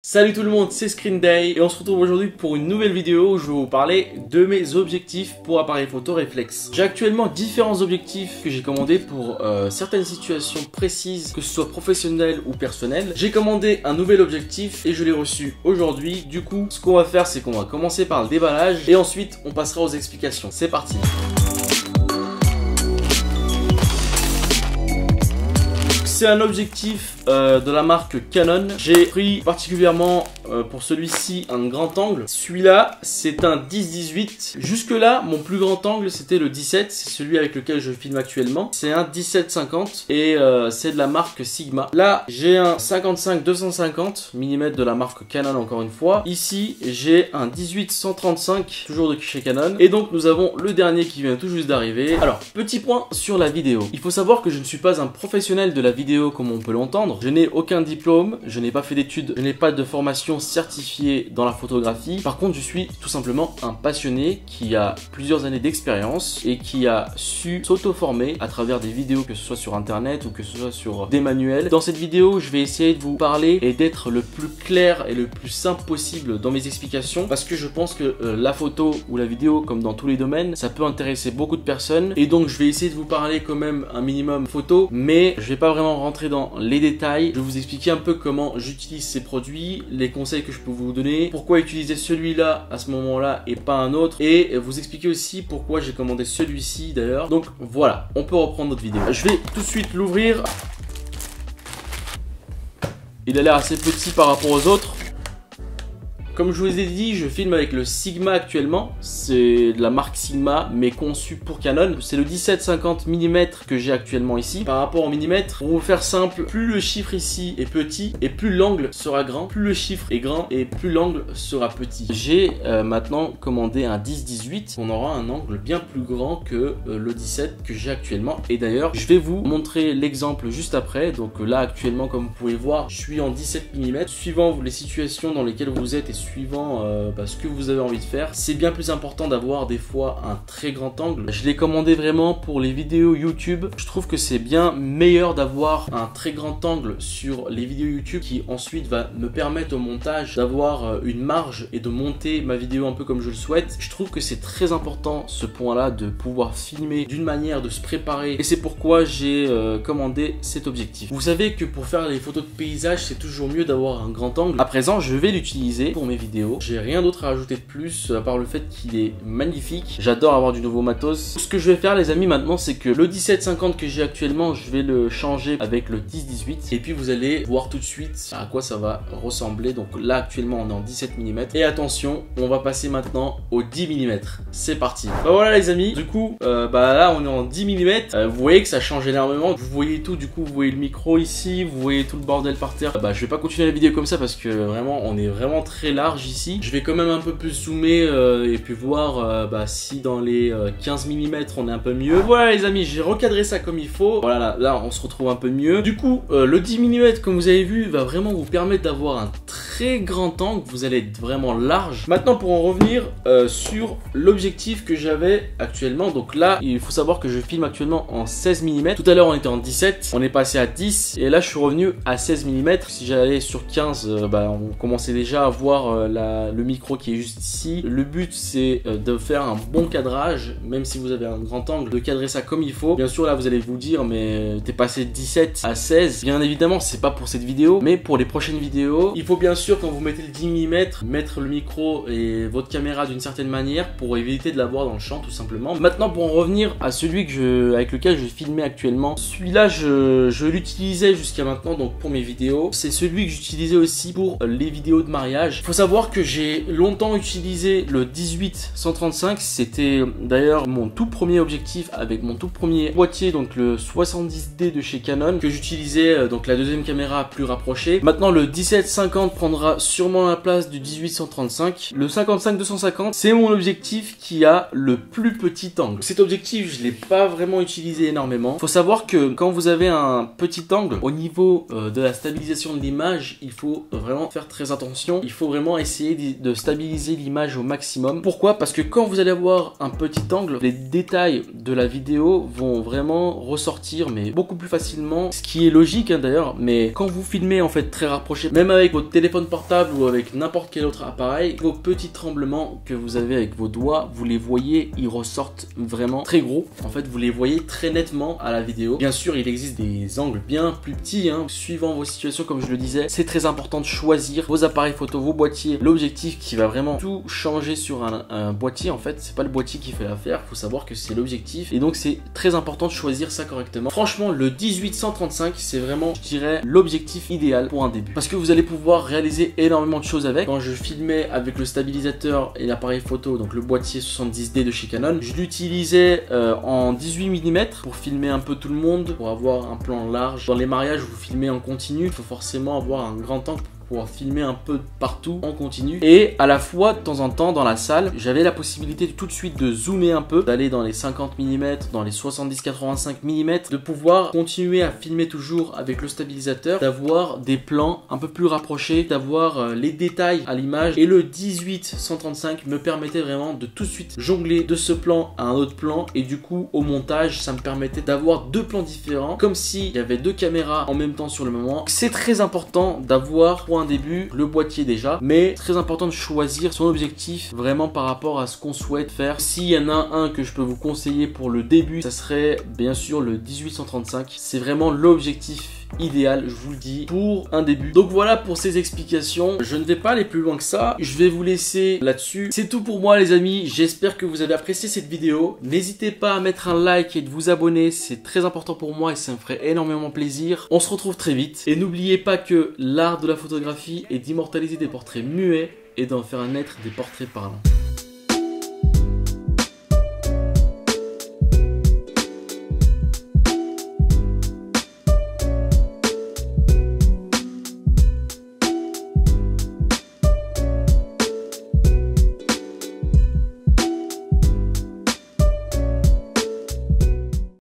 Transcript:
Salut tout le monde, c'est Screen Day et on se retrouve aujourd'hui pour une nouvelle vidéo où je vais vous parler de mes objectifs pour appareil photo réflexe. J'ai actuellement différents objectifs que j'ai commandés pour certaines situations précises, que ce soit professionnelles ou personnelles. J'ai commandé un nouvel objectif et je l'ai reçu aujourd'hui. Du coup, ce qu'on va faire, c'est qu'on va commencer par le déballage et ensuite on passera aux explications. C'est parti! C'est un objectif de la marque Canon. J'ai pris particulièrement pour celui-ci un grand angle. Celui-là, c'est un 10-18. Jusque-là, mon plus grand angle, c'était le 17. C'est celui avec lequel je filme actuellement. C'est un 17-50 et c'est de la marque Sigma. Là, j'ai un 55-250 mm de la marque Canon encore une fois. Ici, j'ai un 18-135, toujours de chez Canon. Et donc, nous avons le dernier qui vient tout juste d'arriver. Alors, petit point sur la vidéo. Il faut savoir que je ne suis pas un professionnel de la vidéo comme on peut l'entendre. Je n'ai aucun diplôme, je n'ai pas fait d'études, je n'ai pas de formation certifiée dans la photographie. Par contre, je suis tout simplement un passionné qui a plusieurs années d'expérience et qui a su s'auto-former à travers des vidéos, que ce soit sur internet ou que ce soit sur des manuels. Dans cette vidéo, je vais essayer de vous parler et d'être le plus clair et le plus simple possible dans mes explications parce que je pense que la photo ou la vidéo, comme dans tous les domaines, ça peut intéresser beaucoup de personnes et donc je vais essayer de vous parler quand même un minimum photo, mais je vais pas vraiment rentrer dans les détails. Je vais vous expliquer un peu comment j'utilise ces produits, les conseils que je peux vous donner, pourquoi utiliser celui-là à ce moment-là et pas un autre, et vous expliquer aussi pourquoi j'ai commandé celui-ci d'ailleurs. Donc voilà, on peut reprendre notre vidéo. Je vais tout de suite l'ouvrir. Il a l'air assez petit par rapport aux autres. Comme je vous ai dit, je filme avec le Sigma actuellement. C'est de la marque Sigma, mais conçu pour Canon. C'est le 17-50 mm que j'ai actuellement ici. Par rapport au millimètre, pour vous faire simple, plus le chiffre ici est petit et plus l'angle sera grand. Plus le chiffre est grand et plus l'angle sera petit. J'ai maintenant commandé un 10-18. On aura un angle bien plus grand que le 17 que j'ai actuellement. Et d'ailleurs, je vais vous montrer l'exemple juste après. Donc là, actuellement, comme vous pouvez voir, je suis en 17 mm. Suivant les situations dans lesquelles vous êtes et suivant ce que vous avez envie de faire, c'est bien plus important d'avoir des fois un très grand angle. Je l'ai commandé vraiment pour les vidéos YouTube. Je trouve que c'est bien meilleur d'avoir un très grand angle sur les vidéos YouTube qui ensuite va me permettre au montage d'avoir une marge et de monter ma vidéo un peu comme je le souhaite. Je trouve que c'est très important ce point-là de pouvoir filmer d'une manière, de se préparer, et c'est pourquoi j'ai commandé cet objectif. Vous savez que pour faire les photos de paysage, c'est toujours mieux d'avoir un grand angle. À présent, je vais l'utiliser pour mes vidéos. J'ai rien d'autre à rajouter de plus à part le fait qu'il est magnifique. J'adore avoir du nouveau matos. Ce que je vais faire les amis maintenant, c'est que le 17-50 que j'ai actuellement, je vais le changer avec le 10-18 et puis vous allez voir tout de suite à quoi ça va ressembler. Donc là actuellement on est en 17 mm et attention, on va passer maintenant au 10 mm. C'est parti. Bah voilà les amis, du coup là on est en 10 mm. Vous voyez que ça change énormément. Vous voyez tout, du coup vous voyez le micro ici, vous voyez tout le bordel par terre. Je vais pas continuer la vidéo comme ça parce que vraiment on est vraiment très large ici. Je vais quand même un peu plus zoomer et puis voir si dans les 15 mm on est un peu mieux. Voilà les amis, j'ai recadré ça comme il faut. Voilà, là on se retrouve un peu mieux. Du coup le 10 mm comme vous avez vu va vraiment vous permettre d'avoir un très grand angle. Vous allez être vraiment large. Maintenant pour en revenir sur l'objectif que j'avais actuellement. Donc là il faut savoir que je filme actuellement en 16 mm. Tout à l'heure on était en 17, on est passé à 10 et là je suis revenu à 16 mm. Si j'allais sur 15 on commençait déjà à voir le micro qui est juste ici. Le but c'est de faire un bon cadrage, même si vous avez un grand angle, de cadrer ça comme il faut. Bien sûr là vous allez vous dire mais t'es passé de 17 à 16. Bien évidemment c'est pas pour cette vidéo, mais pour les prochaines vidéos, il faut bien sûr quand vous mettez le 10 mm, mettre le micro et votre caméra d'une certaine manière pour éviter de l'avoir dans le champ tout simplement. Maintenant pour en revenir à celui avec lequel je filmais actuellement, celui-là je l'utilisais jusqu'à maintenant donc pour mes vidéos. C'est celui que j'utilisais aussi pour les vidéos de mariage. Il faut savoir que j'ai longtemps utilisé le 18-135, c'était d'ailleurs mon tout premier objectif avec mon tout premier boîtier, donc le 70D de chez Canon, que j'utilisais donc la deuxième caméra plus rapprochée. Maintenant le 17-50 prendra sûrement la place du 18-135. Le 55-250 c'est mon objectif qui a le plus petit angle. Cet objectif je l'ai pas vraiment utilisé énormément. Il faut savoir que quand vous avez un petit angle, au niveau de la stabilisation de l'image, il faut vraiment faire très attention. Il faut vraiment essayer de stabiliser l'image au maximum. Pourquoi? Parce que quand vous allez avoir un petit angle, les détails de la vidéo vont vraiment ressortir mais beaucoup plus facilement, ce qui est logique d'ailleurs. Mais quand vous filmez en fait très rapproché, même avec votre téléphone portable ou avec n'importe quel autre appareil, vos petits tremblements que vous avez avec vos doigts, vous les voyez, ils ressortent vraiment très gros. En fait, vous les voyez très nettement à la vidéo. Bien sûr, il existe des angles bien plus petits, hein, suivant vos situations, comme je le disais. C'est très important de choisir vos appareils photo, vos boîtiers, l'objectif qui va vraiment tout changer sur un boîtier. En fait, c'est pas le boîtier qui fait l'affaire, faut savoir que c'est l'objectif. Et donc, c'est très important de choisir ça correctement. Franchement, le 18-135, c'est vraiment, je dirais, l'objectif idéal pour un début. Parce que vous allez pouvoir réaliser énormément de choses avec. Quand je filmais avec le stabilisateur et l'appareil photo, donc le boîtier 70D de chez Canon, je l'utilisais en 18 mm pour filmer un peu tout le monde, pour avoir un plan large. Dans les mariages, vous filmez en continu, il faut forcément avoir un grand angle pour pouvoir filmer un peu partout en continu. Et à la fois, de temps en temps, dans la salle, j'avais la possibilité tout de suite de zoomer un peu, d'aller dans les 50 mm, dans les 70-85 mm, de pouvoir continuer à filmer toujours avec le stabilisateur, d'avoir des plans un peu plus rapprochés, d'avoir les détails à l'image. Et le 18-135 me permettait vraiment de tout de suite jongler de ce plan à un autre plan. Et du coup, au montage, ça me permettait d'avoir deux plans différents, comme s'il y avait deux caméras en même temps sur le moment. C'est très important d'avoir, pour un début, le boîtier déjà, mais très important de choisir son objectif vraiment par rapport à ce qu'on souhaite faire. S'il y en a un que je peux vous conseiller pour le début, ça serait bien sûr le 18-135. C'est vraiment l'objectif idéal, je vous le dis, pour un début. Donc voilà pour ces explications. Je ne vais pas aller plus loin que ça. Je vais vous laisser là-dessus. C'est tout pour moi les amis. J'espère que vous avez apprécié cette vidéo. N'hésitez pas à mettre un like et de vous abonner. C'est très important pour moi et ça me ferait énormément plaisir. On se retrouve très vite. Et n'oubliez pas que l'art de la photographie est d'immortaliser des portraits muets et d'en faire naître des portraits parlants.